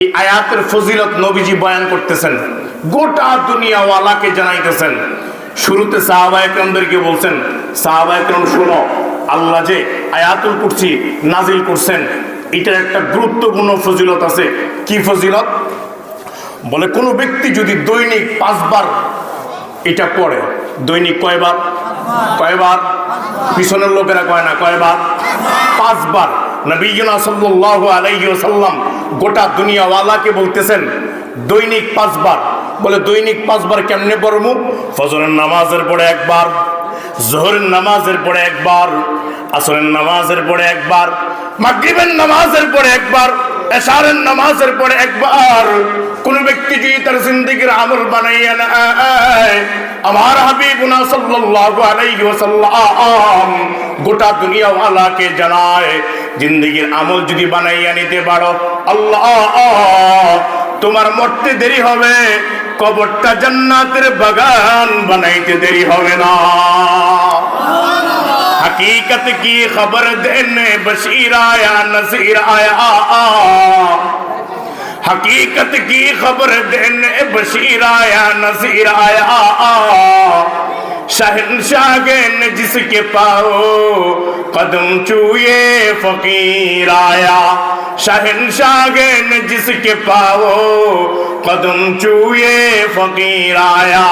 এই আয়াতের ফজিলত নবীজি বয়ান করতেছেন, গোটা দুনিয়াওয়ালাকে জানাইতেছেন। শুরুতে সাহাবায়ে কেরামদেরকে বলছেন, সাহাবায়ে কেরাম শোনো, আল্লাহ যে আয়াতুল কুরসি নাজিল করছেন এটার একটা গুরুত্বপূর্ণ ফজিলত আছে। কি ফজিলত? বলে কোন ব্যক্তি যদি দৈনিক 5 বার এটা পড়ে, দৈনিক কয়বার? কয়বার? পিছনের লোকেরা কয় না, কয়বার? 5 বার। নবীনা সাল্লাল্লাহু আলাইহি ওয়াসাল্লাম গোটা দুনিয়াওয়ালাকে বলতেছেন দৈনিক 5 বার। বলে দৈনিক 5 বার কেমনে পড়মু? ফজরের নামাজের পরে একবার, যোহরের নামাজের পরে একবার, আসরের নামাজের পরে একবার, মাগরিবের নামাজের পরে একবার, এশারের নামাজের পরে একবার। কোন ব্যক্তি যদি তার জিন্দেগির আমল বানাইয়া নেয়, আমার হাবিবুনা সাল্লাল্লাহু আলাইহি ওয়াসাল্লাম গোটা দুনিয়াওয়ালাকে জানায়, জিন্দেগির আমল যদি বানাইয়া নিতে পারো, আল্লাহ তোমার মরতে দেরি হবে, কবরটা জান্নাতের বাগান বানাইতে দেরি হবে না। हकीकत की खबर देने बशीर आया नसीर आया, हकीकत की खबर देने बशीर आया नसीर आया। शहंशाह ने जिसके पाओ कदम चूए फकीर आया, शहंशाह ने जिसके पाओ कदम चूए फकीर आया।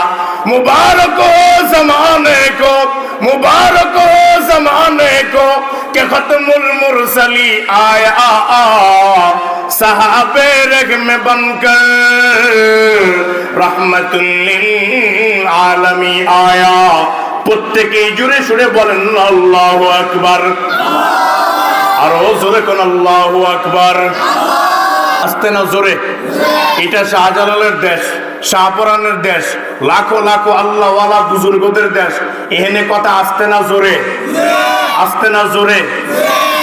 मुबारक हो ज़माने को, मुबारक हो ज़माने को कि खत्मुल मुरसली आया, सहाबे रग में बनकर रहमतुल लिल आलमी आया। প্রত্যেকে জোরে সুরে বলেন আল্লাহু আকবার, আরো জোরে কোন আল্লাহু আকবার। আস্তে না জোরে। এটা শাহজালালের দেশ, শাহপরানের দেশ, লাখো লাখো আল্লাহওয়ালা বুজুর্গদের দেশ। এখানে কথা আস্তে না জোরে, আস্তে না জোরে।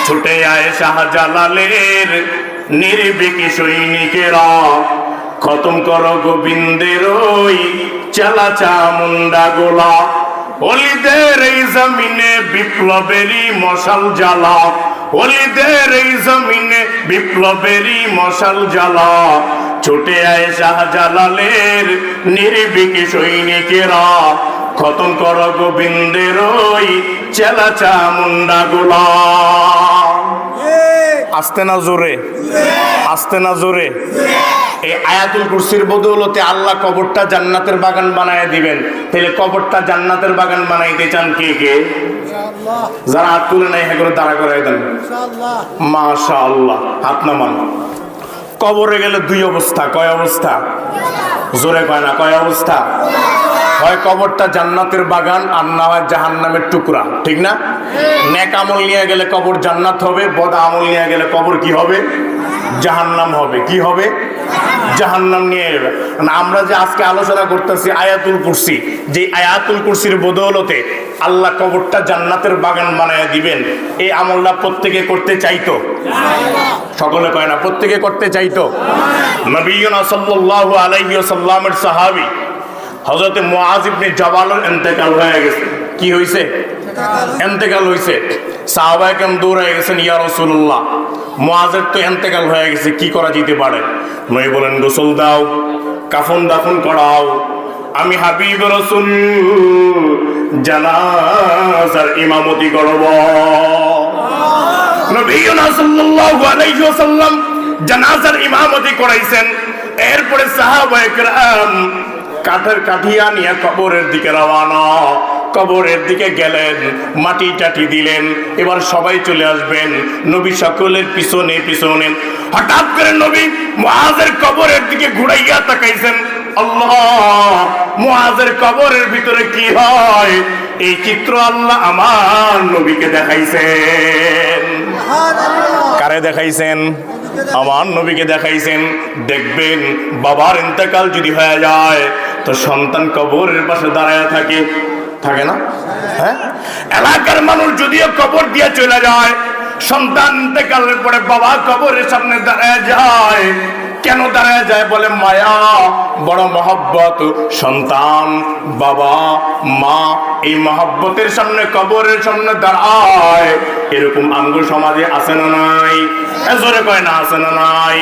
ছুটে আয় শাহজালালের নির্ভীক সৈনিকেরা, খতম করো গোবিন্দের ওই চালা চামুন্ডা গোলা। ওলিদের এই জমিনে বিপ্লবেরই মশাল জ্বালা, ওলিদের এই জমিনে বিপ্লবেরই মশাল জ্বালা। ছুটে আয় শাহজালালের নির্ভীক সৈনিকেরা, খতম কর গোবিন্দের ওই চেলা চামুন্ডা গোলা। আস্তে না জোরে, আস্তে না জোরে। এই আয়াতুল কুরসির বদৌলতে আল্লাহ কবরটা জান্নাতের বাগান বানায় দিবেন। তাহলে কবরটা জান্নাতের বাগান বানাইতে চান কে কে? যারা হাত তুলে নাই হ্যাঁ করে দাঁড়া করাই দেন মাশাআল্লাহ। হাত নামান। কবরে গেলে 2 অবস্থা। কয় অবস্থা? জোরে কয় না, কয় অবস্থা? হয় কবরটা জান্নাতের বাগান, আর না হয় জাহান্নামের টুকরা, ঠিক না? নেক আমল নিয়ে গেলে কবর জান্নাত হবে, বদ আমল নিয়ে গেলে কবর কি হবে? জাহান্নাম হবে। কি হবে? জাহান্নাম নিয়ে যাবে। আমরা যে আজকে আলোচনা করতেছি আয়াতুল কুরসি, যে আয়াতুল কুরসির বদৌলতে আল্লাহ কবরটা জান্নাতের বাগান বানায় দিবেন, এই আমলটা প্রত্যেকে করতে চাইতো? সকলে কয় না, প্রত্যেকে করতে চাইতো। নবীনা সাল্লাল্লাহু আলাইহি ওয়াসাল্লামের সাহাবী হযরত মুআজ ইবনে জাবালের ইন্তেকাল হয়ে গেছে। কি হইছে? ইন্তেকাল হইছে। সাহাবায়ে কেরাম দৌড়ে গেছেন, ইয়া রাসূলুল্লাহ মুআজের তো ইন্তেকাল হয়ে গেছে, কি করা যেতে পারে? নবী বলেন গোসল দাও, কাফন দাফন করাও, আমি হাবিব রাসূল জানাজার ইমামতি করব। নবীনা সাল্লাল্লাহু আলাইহি ওয়াসাল্লাম জানাজার ইমামতি করাইছেন। এরপরে সাহাবায়ে কেরাম কাঠের কাঠিয়া নিয়ে কবরের দিকে রওনা। কবরের দিকে গেলেন, মাটি টাটি দিলেন, এবার সবাই চলে আসবেন। নবী সকলের পিছনে পিছনে। হঠাৎ করে নবী মুআজের কবরের দিকে ঘুরাইয়া তাকাইছেন। আল্লাহ, মুআজের কবরের ভিতরে কি হয় এই চিত্র আল্লাহ আমার নবীকে দেখাইছেন। কারে দেখাইছেন? আমার নবীকে দেখাইছেন। দেখবেন বাবার ইন্তেকাল যদি হয়ে যায় তো সন্তান কবরের পাশে দাঁড়ায় থাকে, থাকে না? হ্যাঁ, এলাকার মানুষ যদিও কবর দিয়ে চলে যায়, সন্তান ইন্তেকালের পরে বাবা কবরের সামনে দাঁড়ায় যায়। কেন দাঁড়ায় যায়, বলে মায়া বড় মহব্বত, সন্তান বাবা মা এই মহব্বতের সামনে কবরের সামনে দাঁড়ায়। এরকম আমগো সমাজে আছে না নাই? জোরে কয় না আছে না নাই?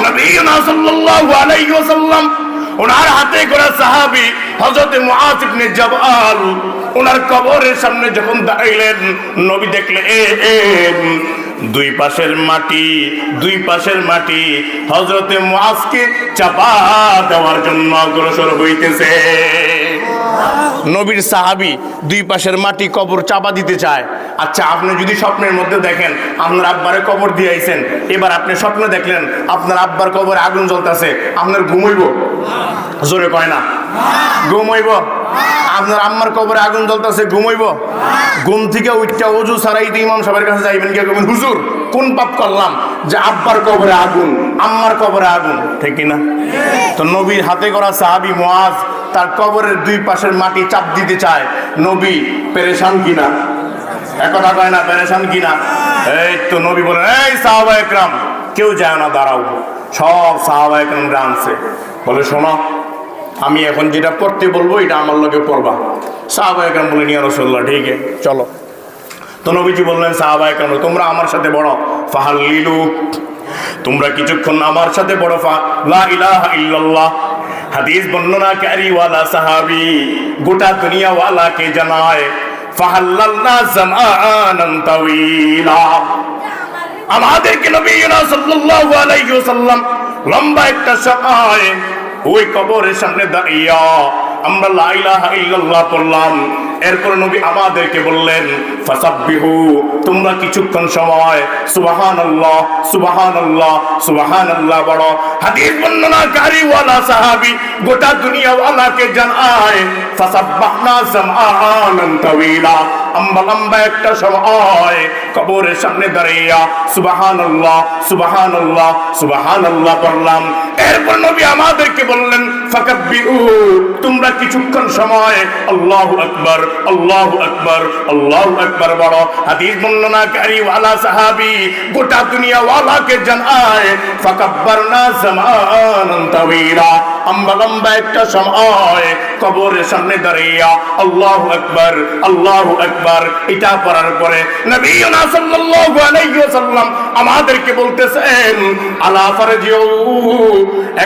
নবী সাল্লাল্লাহু আলাইহি ওয়াসাল্লাম ওনার হাতে করা সাহাবী হযরত মুআয ইবনে জাবাল ওনার কবরের সামনে যখন দাঁড়াইলেন, নবী দেখলেন দুই পাশের মাটি হযরতে মুআজকে চাপা দেওয়ার জন্য অগ্রসর হইতেছে। নবীর সাহাবী দুই পাশের মাটি কবর চাপা দিতে চায়। আচ্ছা, আপনি যদি স্বপ্নের মধ্যে দেখেন আপনার আব্বারে কবর দিয়ে আইছেন, এবার আপনি স্বপ্নে দেখলেন আপনার আব্বার কবরে আগুন জ্বলতেছে, আপনার ঘুমাইব? জোরে কয় না ঘুমাইব? আপনার আম্মার কবরে আগুন জ্বলতেছে, ঘুমাইব? ঘুম থেকে উঠটা ওযু ছাড়াইতে ইমাম সাহেবের কাছে যাইবেন, কি কইবেন, হুজুর কোন পাপ করলাম যে আব্বার কবরে আগুন, আম্মার কবরে আগুন? ঠিক না? তো নবীর হাতে করা সাহাবী মুআজ তার কবরের দুই পাশের মাটি চাপ দিতে চায়। নবী পেরেশান কিনা? একথা কয় না পেরেশান কিনা? এই তো নবী বলেন, এই সাহাবা একরাম কেউ যায় না, দাঁড়াও। সব সাহাবা একরাম আনছে, বলে শোনো আমি এখন যেটা পড়তে বলবো এটা আমার লগে পড়বা। সাহাবা একরাম বলেন, ইয়া রাসূলুল্লাহ ঠিক আছে চলো। তো নবীজি বললেন, সাহাবা একরাম তোমরা আমার সাথে পড়ো, ফাহাল্লিলু তোমরা কিছুক্ষণ আমার সাথে পড়ো, লা ইলাহা ইল্লাল্লাহ। হাদিস বর্ণনাকারী ওয়ালা সাহাবী গোটা দুনিয়া ওয়ালাকে জানায়, ফাহাল্লালনা জামানান তাওয়িলা। আমাদেরকে নবী সাল্লাল্লাহু আলাইহি ওয়াসাল্লাম লম্বা একটা সময় ওই কবরের সামনে দাঁড়িয়ে আমরা লা ইলাহা ইল্লাল্লাহ পড়লাম। এরপর নবী আমাদেরকে বললেন, ফাসাব্বিহু তোমরা কিছুক্ষণ সময় সুবহানাল্লাহ সুবহানাল্লাহ সুবহানাল্লাহ বড়। হাদিস বর্ণনাকারী ওয়ালা সাহাবী গোটা দুনিয়া ওয়ালাকে জানায়, ফাসাব্বাহনা জামানান তাওয়িলা। আমরা লম্বা একটা সময় কবরের সামনে দাঁড়িয়ে সুবহানাল্লাহ সুবহানাল্লাহ সুবহানাল্লাহ পড়লাম। এরপর নবী আমাদেরকে বললেন, ফাকাব্বিরু তোমরা কিছুক্ষণ সময় আল্লাহু আকবার আল্লাহু আকবার আল্লাহু আকবার বড়। হাদিস বর্ণনাকারী ওয়ালা সাহাবী গোটা দুনিয়া ওয়ালাকে জানায়, ফাকাব্বারনা জামানান তাওয়িলা। আমরা লম্বা একটা সময় কবরের সামনে দাঁড়িয়ে আল্লাহু আকবার আল্লাহু আকবার এটা পড়ার পরে নবী সাল্লাল্লাহু আলাইহি ওয়াসাল্লাম আমাদেরকে বলতেছেন, আলা ফারজিউ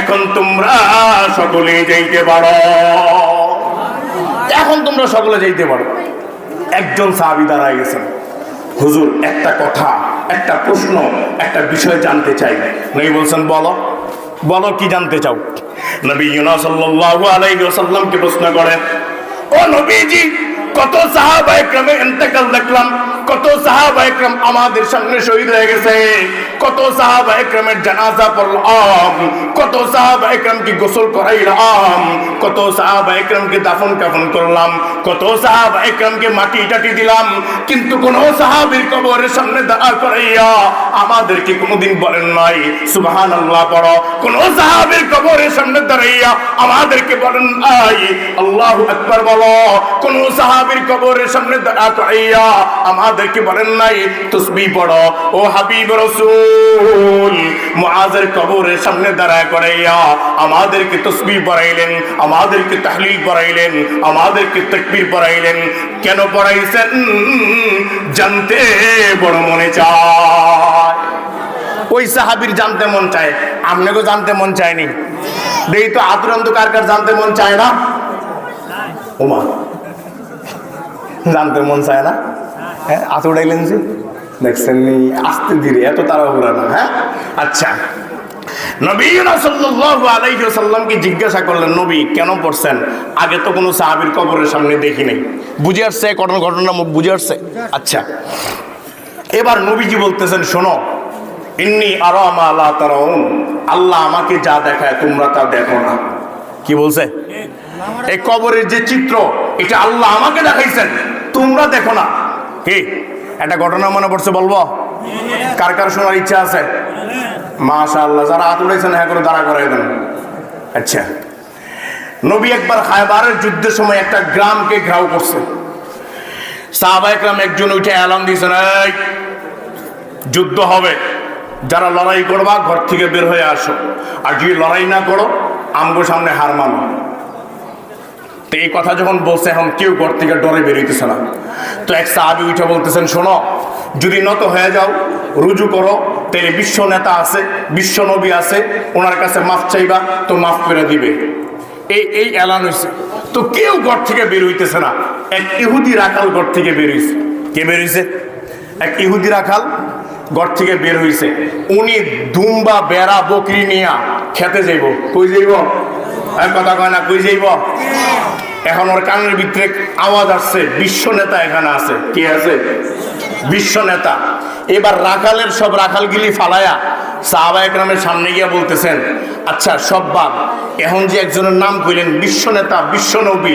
এখন তোমরা সকলে যাইতে পারো, এখন তোমরা সকলে যাইতে পারো। একজন সাহাবী দাঁড়ায় গেছেন, হুজুর একটা কথা, একটা প্রশ্ন, একটা বিষয় জানতে চাই। নবী বলছেন, বলো বলো কি জানতে চাও? নবী সাল্লাল্লাহু আলাইহি ওয়াসাল্লামকে প্রশ্ন করে, ও নবীজি কত সাহাবা একরামের ইন্তেকাল দেখলাম, কত সাহাবা একরাম আমাদের সামনে শহীদ হয়ে গেছে, কত সাহাবা একরামের জানাজা পড়লাম, কত সাহাবা একরামকে গোসল করাইলাম, কত সাহাবা একরামকে দাফন কাফন করলাম, কত সাহাবা একরামকে মাটি টাটি দিলাম, কিন্তু কোন সাহাবীর কবরের সামনে দাঁড়া করাইয়া আমাদেরকে কোনোদিন বলেন নাই সুবহানাল্লাহ পড়ো। কোন সাহাবীর কবরের সামনে দাঁড়াইয়া আমাদেরকে বলেন নাই আল্লাহু আকবার বলো। কোন সাহাবীর কবরের সামনে দাঁড়া করাইয়া আমাদেরকে বলেন নাই তাসবিহ পড়ো। ও হাবিব রাসূল মুআজের কবরের সামনে দাঁড়া করাইয়া আমাদেরকে তাসবিহ পড়াইলেন, আমাদেরকে তাহলিল পড়াইলেন, আমাদেরকে তাকবীর পড়াইলেন। কেন পড়াইছেন জানতে বড় মনে চায়। ওই সাহাবীর জানতে মন চায়, আপনাকেও জানতে মন চায়নি? দেখি তো আতুরন্ত কার কার জানতে মন চায় না? ওমা জানতে মন চায় না? হ্যাঁ আত উড়াইলেন যে, দেখছেন নি আস্তে ধীরে, এত তাড়াহুড়া না। হ্যাঁ আচ্ছা, নবী সাল্লাল্লাহু আলাইহি ওয়াসাল্লামকে জিজ্ঞাসা করলেন, নবী কেন পড়ছেন? আগে তো কোনো সাহাবীর কবরের সামনে দেখি নাই। বুঝে আসছে ঘটনা বুঝে আসছে? আচ্ছা, এবার নবীজি বলতেছেন, শোনো, ইন্নী আরা মা লা তারাউন, আল্লাহ আমাকে যা দেখায় তোমরা তা দেখো না। কি বলছে? এই কবরের যে চিত্র এটা আল্লাহ আমাকে দেখাইছেন, তোমরা দেখো না। কি একটা ঘটনা মনে পড়ছে, বলবো? কার কার শোনার ইচ্ছা আছে? মাশাআল্লাহ, যারা হাত উঠাইছেন হ্যাঁ করে দাঁড়া করাই দেন। আচ্ছা, নবী একবার খায়বারের যুদ্ধের সময় একটা গ্রামকে ঘেরাও করছে। সাহাবা একরাম একজন উঠে এলান দিয়েছেন, এই যুদ্ধ হবে, যারা লড়াই করবা ঘর থেকে বের হয়ে আসো, আর যদি লড়াই না করো আমগো সামনে হার মানো। তো এই কথা যখন বলছে, এখন কেউ ঘর থেকে ডরে বেরোইতেছে না। তো এক সাহাবী উঠে বলতেছেন, শোনো, যদি নত হয়ে যাও, রুজু করো, তাহলে বিশ্ব নেতা আছে, বিশ্ব নবী আছে, ওনার কাছে মাফ চাইবা তো মাফ করে দিবে। এই এলান হয়েছে। তো কেউ ঘর থেকে বের হইতেছে না। এক ইহুদি রাখাল ঘর থেকে বের হয়েছে। কে বের হয়েছে? এক ইহুদি রাখাল ঘর থেকে বের হয়েছে। উনি দুম্বা বেড়া বকরি নিয়া খেতে যাইব। কই যাইব? কথা কয় না, কই যাইব? এখন ওর কানের ভিতরে আওয়াজ আসছে, বিশ্ব নেতা এখানে আছে। কে আছে? বিশ্ব নেতা। এবার রাখালের সব রাখালগিলি ফালায়া সাহাবা একরামের সামনে গিয়ে বলতেছেন, আচ্ছা সব বাদ, এখন যে একজনের নাম কইলেন বিশ্ব নেতা, বিশ্ব নবী,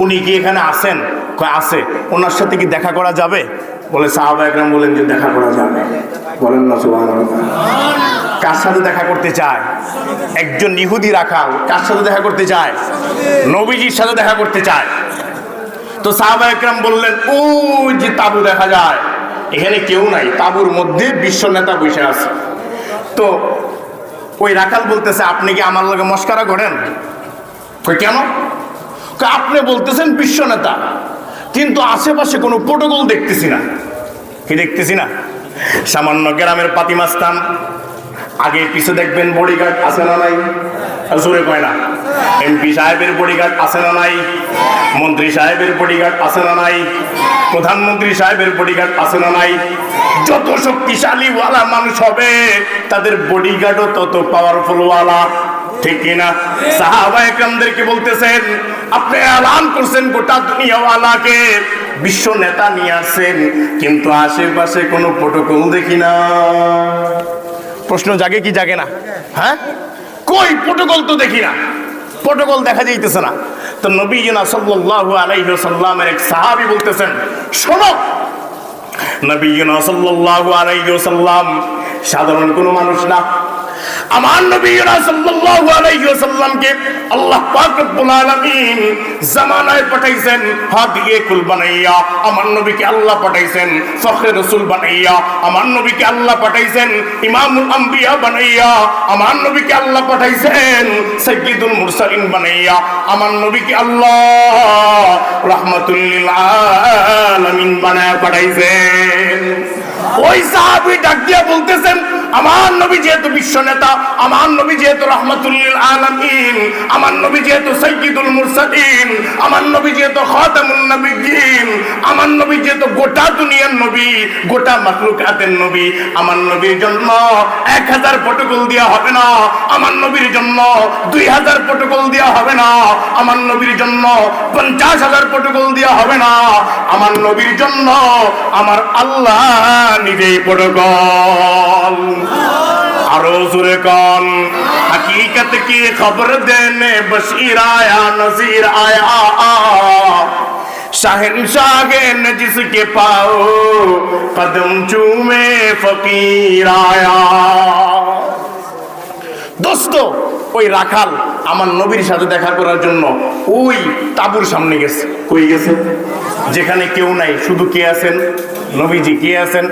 উনি কি এখানে আছেন? কয় আছে। ওনার সাথে কি দেখা করা যাবে? বলে সাহাবা একরাম বলেন যে দেখা করা যাবে। বলেন না সুবহানাল্লাহ। কার সাথে দেখা করতে চায়? একজন ইহুদি রাখাল কার সাথে দেখা করতে চায়? নবীজির সাথে দেখা করতে চায়। তো সাহাবা একরাম বললেন, ওই যে তাবু দেখা যায়, এখানে কেউ নাই, তাবুর মধ্যে বিশ্ব নেতা বসে আছে। তো ওই রাখাল বলতেছে, আপনি কি আমার লগে মস্কারা করেন? কেন? আপনি বলতেছেন বিশ্ব নেতা, কিন্তু আশেপাশে কোনো প্রোটোকল দেখতেছি না। কি দেখতেছি না? সামান্য গ্রামের পাতিমাস্তান, আগে পিছে দেখবেন বডিগার্ড আছে না নাই? জোরে কয় না। এমপি সাহেবের বডিগার্ড আছে না নাই? মন্ত্রী সাহেবের বডিগার্ড আছে না নাই? প্রধানমন্ত্রী সাহেবের বডিগার্ড আছে না নাই? যত শক্তিশালী ওয়ালা মানুষ হবে তাদের বডিগার্ডও তত পাওয়ারফুল ওয়ালা। ঠিক কিনা? সাহাবা একরামদেরকে বলতেছেন, আপনি এলান করছেন গোটা দুনিয়াওয়ালাকে বিশ্ব নেতা নিয়ে আসছেন, কিন্তু আশেপাশে কোনো প্রোটোকল দেখি না। প্রশ্ন জাগে কি জাগে না? হ্যাঁ, কই প্রোটোকল তো দেখি না, প্রোটোকল দেখা যাইতেছে না। তো নবীনা সাল্লাল্লাহু আলাইহি ওয়াসাল্লামের এক সাহাবী বলতেছেন, শোনো, নবীনা সাল্লাল্লাহু আলাইহি ওয়াসাল্লাম সাধারণ কোনো মানুষ না। আমার নবীনা সাল্লাল্লাহু আলাইহি ওয়াসাল্লামকে আল্লাহ পাক রব্বুল আলামিন জামানায় পাঠাইছেন হাদিয়ে কুল বানাইয়া। আমার নবীকে আল্লাহ পাঠাইছেন ফখরে রাসূল বানাইয়া। আমার নবীকে আল্লাহ পাঠাইছেন ইমামুল আম্বিয়া বানাইয়া। আমার নবীকে আল্লাহ পাঠাইছেন সাইয়্যিদুল মুরসালিন বানাইয়া। আমার নবীকে আল্লাহ রাহমাতুল লিল আলামিন বানায়া পাঠাইছেন। ওই সাহাবী ডাক দিয়া বলতেছেন, আমার নবী যেহেতু বিশ্ব নেতা, আমার নবী যেহেতু রাহমাতুল লিল আলামিন, আমার নবী যেহেতু সাইয়্যিদুল মুরসালিন, আমার নবী যেহেতু খাতামুন নবিয়্যিন, আমার নবী যেহেতু গোটা দুনিয়ার নবী, গোটা মাখলুকাতের নবী, আমার নবীর জন্য 1000 প্রটোকল দেওয়া হবে না। আমার নবীর জন্য 2000 প্রটোকল দেওয়া হবে না। আমার নবীর জন্য 50,000 প্রটোকল দেওয়া হবে না। আমার নবীর জন্য আমার আল্লাহ নিজেই প্রটোকল। আরো জোরে কন, हकीकत की खबर देने बशीर आया नजीर आया, शहंशाहे ने जिसके पाओ कदम चूमे फकीर आया। দোস্ত, ওই রাখাল আমার নবীর সাথে দেখা করার জন্য ওই তাবুর সামনে গেছে। কই গেছে? যেখানে কেউ নাই, শুধু কে আছেন? নবীজি। কে আছেন?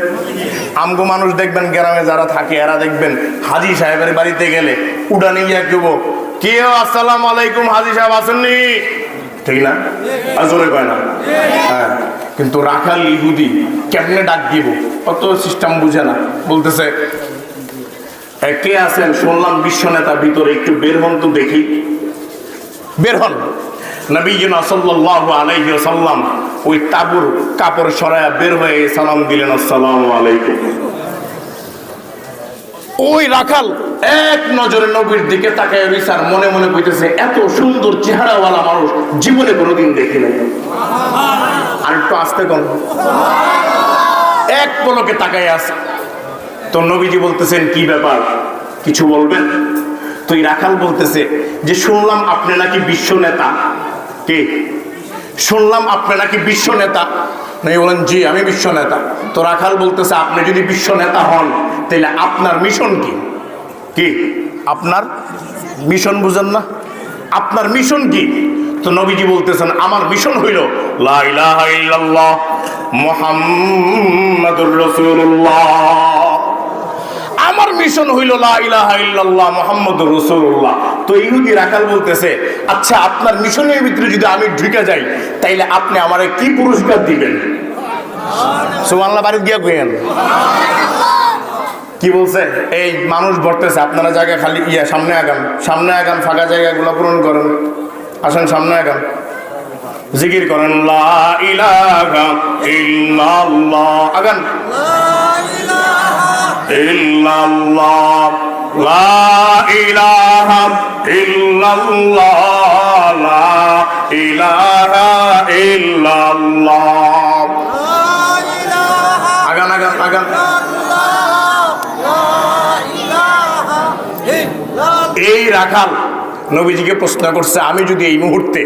আমগো মানুষ দেখবেন গ্রামে যারা থাকে, এরা দেখবেন হাজী সাহেবের বাড়িতে গেলে উড়ানি গিয়া কেউ, কেউ আসসালামু আলাইকুম হাজী সাহেব আসেননি, ঠিক না? জোরে কয় না? হ্যাঁ। কিন্তু রাখাল ইহুদি কেমনে ডাক দিব অত সিস্টেম বুঝে না। বলতেছে, কে আছেন? শুনলাম বিশ্ব নেতা ভিতরে, একটু বের হন তো দেখি। বের হন। নবীনা সাল্লাল্লাহু আলাইহি ওয়াসাল্লাম ওই তাবুর কাপড় সরায়া বের হয়ে সালাম দিলেন, আসসালামু আলাইকুম। ওই রাখাল এক নজরে নবীর দিকে তাকায় বিচার মনে মনে কইতেছে, এত সুন্দর চেহারাওয়ালা মানুষ জীবনে কোনোদিন দেখি নাই। আর একটু আস্তে কোন, এক পলকে তাকায় আছে। তো নবীজি বলতেছেন, কি ব্যাপার, কিছু বলবেন? তো এই রাখাল বলতেছে যে, শুনলাম আপনি নাকি বিশ্ব নেতা। কে? শুনলাম আপনি নাকি বিশ্ব নেতা। নবী বলেন, জি আমি বিশ্ব নেতা। তো রাখাল বলতেছে, আপনি যদি বিশ্ব নেতা হন তাহলে আপনার মিশন কি? কি আপনার মিশন? বুঝেন না? আপনার মিশন কি? তো নবীজি বলতেছেন, আমার মিশন হইল লা ইলাহা ইল্লাল্লাহ মুহাম্মাদুর রাসূলুল্লাহ। আমার মিশন হইল লা ইলাহা ইল্লাল্লাহ মুহাম্মাদুর রাসূলুল্লাহ। তো ইহুদি রাখাল বলতেছে, আচ্ছা আপনার মিশনের ভিতরে যদি আমি ঢুকে যাই তাইলে আপনি আমারে কি পুরস্কার দিবেন? সুবহানাল্লাহ বাড়ি গিয়া কইেন। কি বলছে? এই মানুষ ভরতেছে, আপনারা জায়গা খালি সামনে আগান, ফাঁকা জায়গাগুলো পূরণ করেন, আসেন সামনে আগান, জিকির করেন লা ইলাহা ইল্লাল্লাহ, আগান ইল্লাল্লাহ, লা ইলাহা ইল্লাল্লাহ, লা ইলাহা ইল্লাল্লাহ, আগান আগান আগান। এই রাখাল নবীজিকে প্রশ্ন করছে, আমি যদি এই মুহূর্তে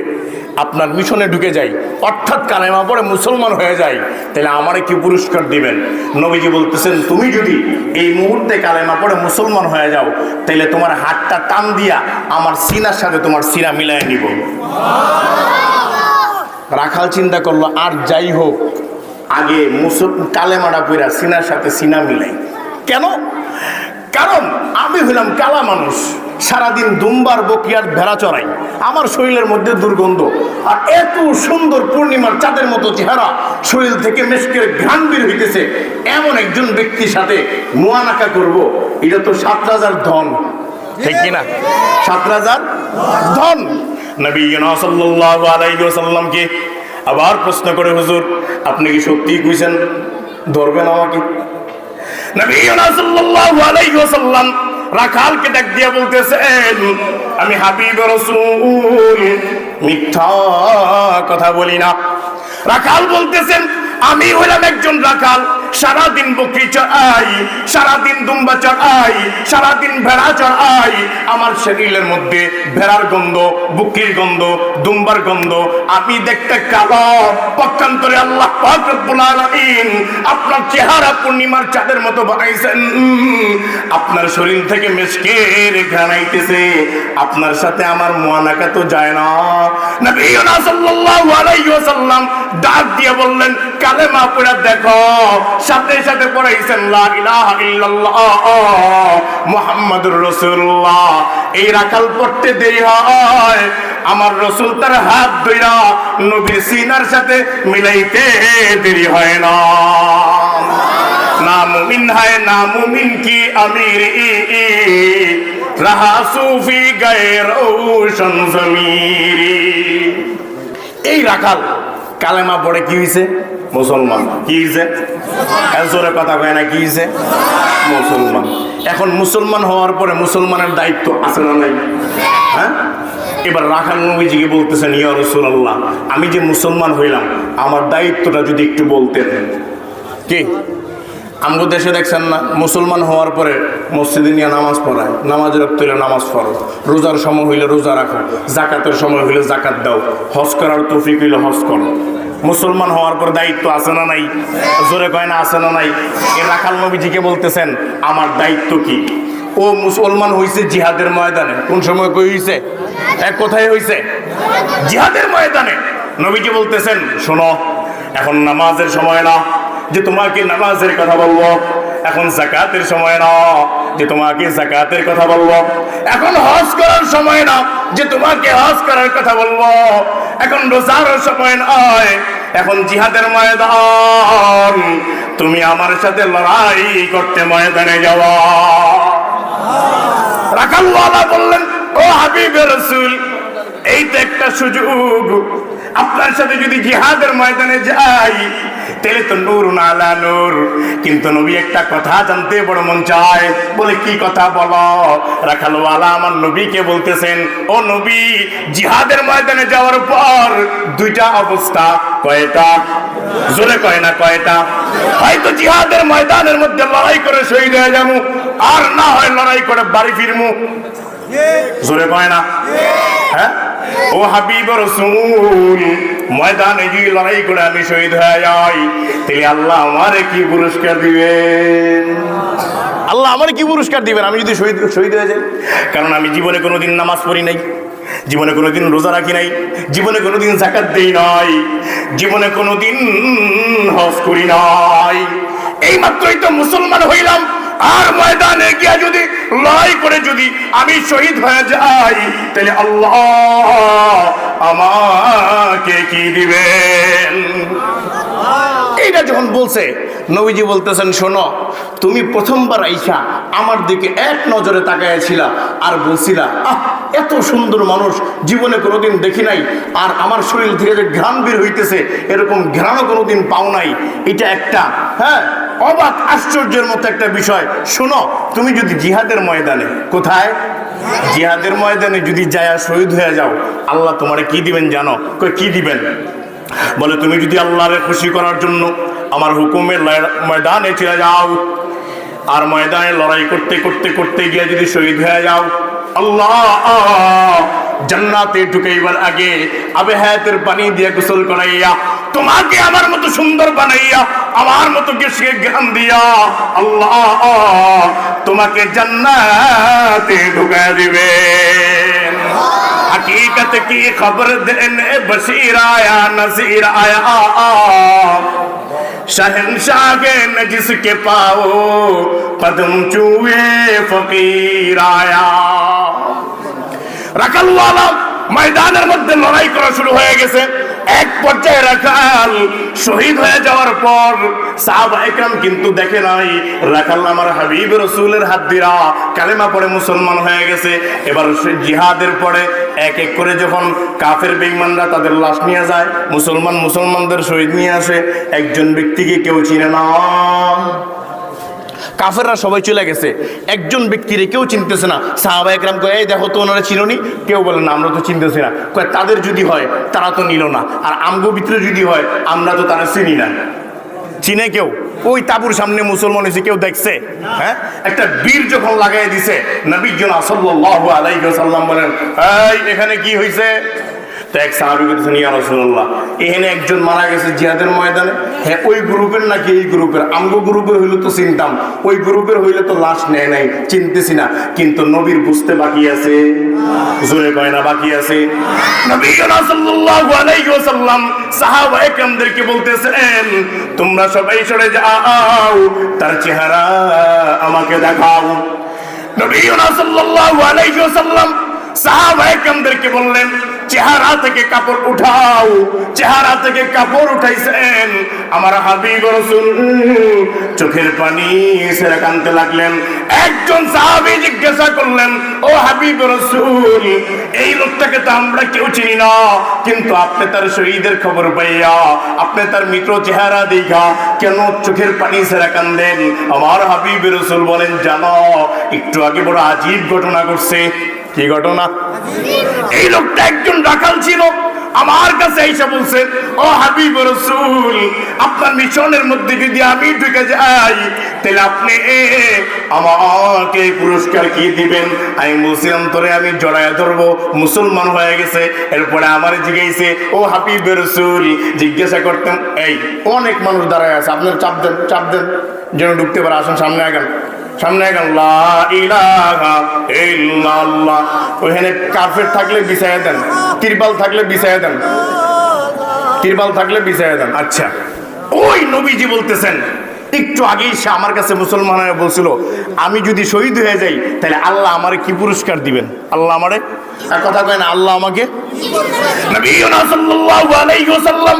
আপনার মিশনে ঢুকে যাই, অর্থাৎ কালেমা পড়ে মুসলমান হয়ে যাই, তাহলে আমারে কি পুরস্কার দিবেন? নবীজি বলতেছেন, তুমি যদি এই মুহূর্তে কালেমা পড়ে মুসলমান হয়ে যাও তাহলে তোমার হাতটা টান দিয়া আমার সিনার সাথে তোমার সিনা মিলাই নিব। রাখাল চিন্তা করলো, আর যাই হোক আগে কালেমাটা পড়া সিনার সাথে সিনা মিলাই। কেন? কারণ আমি হইলাম কালা মানুষ, সারাদিন দুম্বার বকিয়ার ভেড়া চড়াই, আমার শরীরের মধ্যে দুর্গন্ধ, আর এত সুন্দর পূর্ণিমার চাঁদের মতো চেহারা, শরীর থেকে মেশকের ঘ্রাণ বের হইতেছে, এমন একজন ব্যক্তির সাথে মুয়ানাকা করব, এটা তো 7,000 ধন, ঠিক কিনা? 7,000 ধন। নবী সাল্লাল্লাহু আলাইহি ওয়াসাল্লামকে আবার প্রশ্ন করে, হুজুর আপনি কি সত্যিই কইছেন ধরবেন আমাকে? নবী সাল্লাল্লাহু আলাইহি ওয়াসাল্লাম রাখালকে ডাক দিয়া বলতেছেন, আমি হাবিব রাসূল, মিথ্যা কথা বলি না। রাখাল বলতেছেন, আমি হইলাম একজন রাখাল, সারাদিন বকরি চড়াই, সারাদিন দুম্বা চড়াই, সারাদিন ভেড়া চড়াই, আমার শরীরের মধ্যে ভেড়ার গন্ধ, বকরির গন্ধ, দুম্বার গন্ধ, আমি দেখতে কালো, পক্ষান্তরে আল্লাহ পাক রব্বুল আলামিন আপনার চেহারা পূর্ণিমার চাঁদের মতো বানাইছেন, আপনার শরীর থেকে মেশকের ঘ্রাণ আইতেছে, আপনার সাথে আমার মুয়ানাকা তো যায় না। নবী সাল্লাল্লাহু আলাইহি ওয়াসাল্লাম ডাক দিয়ে বললেন, কালেমা পড়া দেখো, সাথে সাথে পড়াইছেন লা ইলাহা ইল্লাল্লাহ মুহাম্মাদুর রাসূলুল্লাহ। এই রাখাল পড়তে দেরি হয়, আমার রাসূল তার হাত ধইরা নবীর সিনার সাথে মিলাইতে দেরি হয় না। না মুমিন হয় না মুমিন কি আমির রাহা সুফি গায়ে রওশন জমিরি। এই রাখাল কালেমা পড়ে কি হইছে? মুসলমান। কি হইছে? জোরে কথা কয় না, কি হইছে? মুসলমান। এখন মুসলমান হওয়ার পরে মুসলমানের দায়িত্ব আছে না নাই? হ্যাঁ, এবার রাখাল নবীজিকে বলতেছেন, ইয়া রাসূলুল্লাহ আমি যে মুসলমান হইলাম আমার দায়িত্বটা যদি একটু বলতেন। কি আমগো দেশে দেখছেন না, মুসলমান হওয়ার পরে মসজিদে নিয়ে নামাজ পড়ায়, নামাজের রক্ত হইলে নামাজ পড়ো, রোজার সময় হইলে রোজা রাখো, জাকাতের সময় হইলে জাকাত দাও, হজ করার তৌফিক হইলে হজ করো। মুসলমান হওয়ার পর দায়িত্ব আছে না নাই? জোরে কয় না, আছে না নাই? এই রাখাল নবীজিকে বলতেছেন আমার দায়িত্ব কি? ও মুসলমান হইছে জিহাদের ময়দানে। কোন সময় কই হইছে? এক কথায় হইছে জিহাদের ময়দানে। নবীজি বলতেছেন, শোনো এখন নামাজের সময় না যে তোমাকে নামাজের কথা বলবো, এখন যাকাতের সময় না যে তোমাকে যাকাতের কথা বলবো, এখন হজ করার সময় না যে তোমাকে হজ করার কথা বলবো, এখন রোজার সময় নয়, এখন জিহাদের ময়দান, তুমি আমার সাথে লড়াই করতে ময়দানে যাওয়া। রাখালওয়ালা বললেন, ও হাবিবে রাসূল এই তো একটা সুযোগ, আপনার সাথে যদি জিহাদের ময়দানে যাই তাহলে তো নূর আলা নূর। কিন্তু নবী একটা কথা জানতে বড় মন চায়, বলে কি কথা বলো? রাখালওয়ালা আমার নবীকে বলতেছেন, ও নবী জিহাদের ময়দানে যাওয়ার পর দুইটা অবস্থা। কয়টা? জোরে কয় না, কয়টা? হয়তো জিহাদের ময়দানের মধ্যে লড়াই করে শহীদ হয়ে যাবো, আর না হয় লড়াই করে বাড়ি ফিরমু। জোরে কয় না? হ্যাঁ, ও হাবিব রাসূল ময়দানে গিয়ে লড়াই করে আমি শহীদ হয়ে যাই, তাহলে আল্লাহ আমারে কি পুরস্কার দিবেন? আল্লাহ আমারে কি পুরস্কার দিবেন আমি যদি শহীদ হয়ে যাই? কারণ আমি জীবনে কোনোদিন নামাজ পড়ি নাই, জীবনে কোনোদিন রোজা রাখি নাই, জীবনে কোনোদিন যাকাত দেই নাই, জীবনে কোনোদিন হজ করি নাই, এই মাত্রই তো মুসলমান হইলাম, আর ময়দানে গিয়া যদি লড়াই করে যদি আমি শহীদ হয়ে যাই, তাহলে আল্লাহ আমাকে কি দিবেন? এইটা যখন বলছে, নবীজি বলতেছেন, শোনো, তুমি প্রথমবার আইসা আমার দিকে এক নজরে তাকাইছিলা আর বলছিলা, আহ, এত সুন্দর মানুষ জীবনে কোনোদিন দেখি নাই, আর আমার শরীর থেকে যে ঘ্রাণ বের হইতেছে এরকম ঘ্রাণও কোনোদিন পাও নাই। এটা একটা অবাক আশ্চর্যের মতো একটা বিষয়। শোনো, তুমি যদি জিহাদের ময়দানে, কোথায়? জিহাদের ময়দানে যদি যায়া শহীদ হয়ে যাও, আল্লাহ তোমারে কি দিবেন জানো? কি দিবেন? বলে, তুমি যদি আল্লাহরে খুশি করার জন্য আমার হুকুমের ময়দানে চলে যাও, আর ময়দানে লড়াই করতে করতে করতে গিয়ে যদি শহীদ হয়ে যাও, আল্লাহ জান্নাতে ঢুকাইবার আগে আবে হায়াতের পানি দিয়ে গোসল করাইয়া তোমাকে আমার মতো সুন্দর বানাইয়া আমার মতো গেসকে জ্ঞান দিয়া আল্লাহ তোমাকে জান্নাতে ঢুকাই দিবেন। हकीकत की खबर देने बशीर आया, नज़ीर आया, शहंशागे न जिसके पाओ कदम चूए फकीर आया। রাখালওয়ালা ময়দানের মধ্যে লড়াই করা শুরু হয়ে গেছে। এক পর্যায়ে রাখাল শহীদ হয়ে যাওয়ার পর সাহাবায়ে কেরাম কিন্তু দেখে নাই রাখাল আমার হাবিব রাসূলের হাত দিয়া কালেমা পড়ে মুসলমান হয়ে গেছে। এবার সে জিহাদের পরে এক এক করে যখন কাফের বেঈমানরা তাদের লাশ নিয়ে যায়, মুসলমানদের শহীদ নিয়ে আসে, একজন ব্যক্তিকে কেউ চিনে না। কাফেররা সবাই চলে গেছে, একজন ব্যক্তিরে কেউ চিনতেছে না। সাহাবায়ে কেরাম কয়, এই দেখো তো ওনারা চিনোনি? কেউ বলে না, আমরা তো চিনতেছি না। কয়, তাদের যদি হয় তারা তো নিল না, আর আমগো ভিতরে যদি হয় আমরা তো তারা চিনি না। চিনে কেউ? ওই তাবুর সামনে মুসলমান হয়েছে, কেউ দেখছে? হ্যাঁ, একটা বীর যখন লাগাই দিছে, নবী সাল্লাল্লাহু আলাইহি ওয়াসাল্লাম বলেন, এই এখানে কি হয়েছে? তো এক সাহাবী বলতেছেন, ইয়া রাসূলুল্লাহ, এখানে একজন মারা গেছে জিহাদের ময়দানে। হ্যাঁ, ওই গ্রুপের নাকি এই গ্রুপের? আমগো গ্রুপের হইলে তো চিনতাম, ওই গ্রুপের হইলে তো লাশ নেয় নাই, চিনতেছি না। কিন্তু নবীর বুঝতে বাকি আছে, জোরে কয় না বাকি আছে? নবী সাল্লাল্লাহু আলাইহি ওয়াসাল্লাম সাহাবায়ে কেরামদেরকে বলতেছেন, তোমরা সবাই সরে যাও, তার চেহারা আমাকে দেখাও। নবী সাল্লাল্লাহু আলাইহি ওয়াসাল্লাম সাহাবায়ে কেরামদেরকে বললেন, চেহারা থেকে কাপড় উঠাও। চেহারা থেকে কাপড় উঠাইছেন, আমার হাবিব রাসূল চোখের পানি ছেড়ে কাঁদতে লাগলেন। একজন সাহাবী জিজ্ঞাসা করলেন, ও হাবিব রাসূল, এই লোকটাকে তো আমরা কেউ চিনি না, কিন্তু আপনি তার শহীদের খবর পাইয়া, আপনি তার মিত্র চেহারা দেখা কেন চোখের পানি ছেড়ে কাঁদেন? আমার হাবিব রাসূল বলেন, জানো, একটু আগে বড় আজীব ঘটনা ঘটছে। কি ঘটনা? এই লোকটা একজন রাখাল ছিল, আমার কাছে এসে বলছে, ও হাবিব রাসূল, আপনার মিশনের মধ্যে যদি আমি ঢুকে যাই, তাহলে আপনি আমাকে পুরস্কার কি দিবেন? আমি বলছিলাম, তোরে আমি জড়ায় ধরবো, মুসলমান হয়ে গেছে। এরপরে আমার জিজ্ঞাসা, ও হাবিব রাসূল, জিজ্ঞাসা করতেন, এই অনেক মানুষ দাঁড়ায় আছে, আপনার চাপ দেন যেন ঢুকতে পারে, আসেন সামনে আগান, সামনে আগান, লা ইলাহা ইল্লাল্লাহ। ওখানে কার্পেট থাকলে বিছায়া দেন, তিরপাল থাকলে বিছায়া দেন, তিরপাল থাকলে বিছায়া দেন। আচ্ছা, ওই নবীজি বলতেছেন, একটু আগেই সে আমার কাছে মুসলমান হয়ে বলছিল, আমি যদি শহীদ হয়ে যাই তাহলে আল্লাহ আমারে কি পুরস্কার দিবেন? আল্লাহ আমারে, এক কথা কয় না, আল্লাহ আমাকে। নবী সাল্লাল্লাহু আলাইহি ওয়াসাল্লাম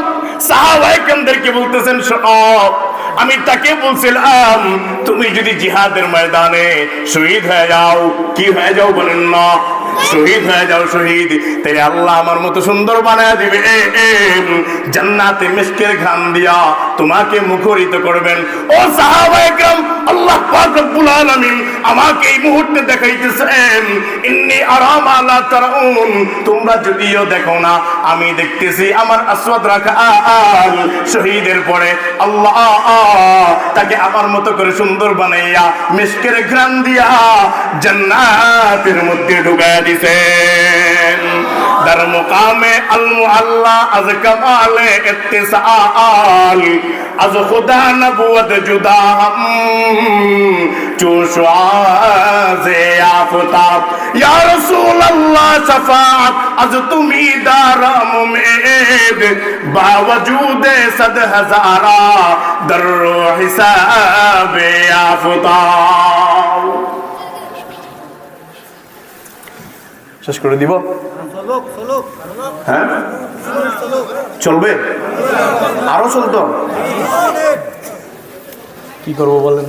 সাহাবায়ে কেরামদেরকে বলতেছেন, শোনো, আমি তাকে বলছিলাম, তুমি যদি জিহাদের ময়দানে শহীদ হয়ে যাও, কি হয়ে যাও বলেন না? শহীদ হয়ে যাও, শহীদ, তাই আল্লাহ আমার মতো সুন্দর বানায় দিবে, জান্নাতে মিশকের ঘ্রাণ দিয়া তোমাকে মুখরিত করবেন। ও সাহাবায়ে কেরাম, আল্লাহ পাক রব্বুল আলামিন আমাকে এই মুহূর্তে দেখাইতেছেন, ইন্নী আরা মা লা তারাউন, তোমরা যদিও দেখো না, আমি দেখতেছি। আমার আসওয়াদ রাখাল শহীদের পরে আল্লাহ তাকে আমার মতো করে সুন্দর বানাইয়া মিশকের ঘ্রাণ দিয়া জান্নাতের মধ্যে ঢুকাইয়া দিছেন। در مقام المعلا از کمال اتصال از خدا نبوت جدا ہم چون شعاع آفتاب یا رسول اللہ شفاعت از تمہیں دارم امید باوجود صد ہزارہ در حساب آفتاب শেষ করে দিব হ্যাঁ চলবে আরো চলতো কি করবো বলেন